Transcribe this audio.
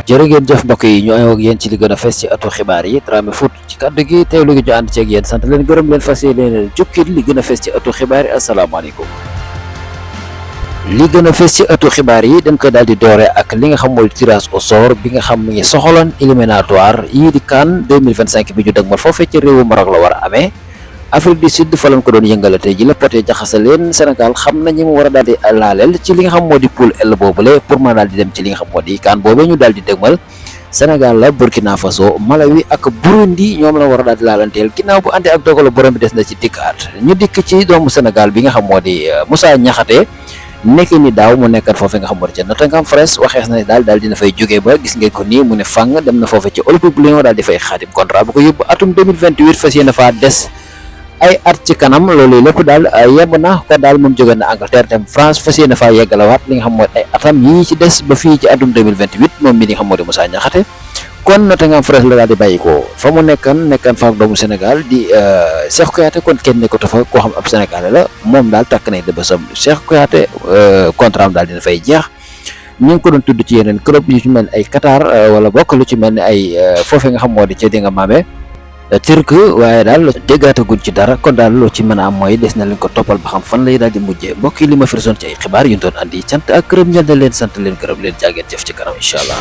jërë ngeen jëf mbokk yi ñu ànd ak yéen ci li gën a fes ci atu xibaar yi Dramé Foot ci kàddu gi teewlu gi ñu ànd ci ak yéen sant leen gërëm leen fas yéene jukkil li gën a fes ci atu xibaar yi asalaamaaleykum. li gën a fes ci atu xibaar yi dañ koy daal di doore ak li nga xam mooy tirage au sort bi nga xam mi ngi soxaloon éliminatoire yii di CAN 2025 bi ñu dëgmal foofee ci réewu Maroc la war a amee. Afrique du Sud fa lañ ko doon yëngalatee ji la poté jaxase leen Sénégal xam na ñi mu war a daal di laaleel ci li nga xam moo di poule L boobule pour ma daal di dem ci li nga xam moo di CAN boobee ñu daal di dëgmal Sénégal la Burkina Faso Malawi ak Burundi ñoom la war a daal di laalanteel ginnaaw bu àndee ak dogalu borom bi des na ci dikkaat ñu dikk ci doomu Sénégal bi nga xam moo di Moussa Niakhaté nekk ni daaw mu nekkat foofee nga xam moo di ca Nottingham Forest waxees na daal dina fay jógee ba gis ngeen ko nii mu ne fang dem na foofee ci Olympique Lyon daal di fay xaatim contrat bu ko yóbbu atum 2028 fas yéene faa des ay at ci kanam loolu lépp daal yemb na ko daal moom jóge na Angleterre dem France fas yéene faa yeggalawaat li nga xam moo ay atam yii ci des ba fii ci atum 2028 moom mi li nga xam moo di Moussa Niakhaté kon Nottingham Forest la daal di bàyyi ko fa mu nekkan fa ak doomu Sénégal di Cheikh Kouyaté kon kenn nekkatu fa koo xam ab Sénégalais la moom daal takk nañ dëbësam Cheikh Kouyaté contrat am daal dina fay jeex ñu ngi ko doon tudd ci yeneen club yu ci mel ni ay Qatar wala bokk lu ci mel ni ay foofee nga xam moo di ca di nga maame Turc waaye daal déggaataguñ ci dara kon daal loo ci mën a am mooy des na leen ko toppal ba xam fan lay daal di mujjee mbokk yi li ma firsoon ci ay xibaar yu ñu doon andi cant ak gërëm ñeel na leen sant leen gërëm leen jaageen jëf ci kanam incha allah.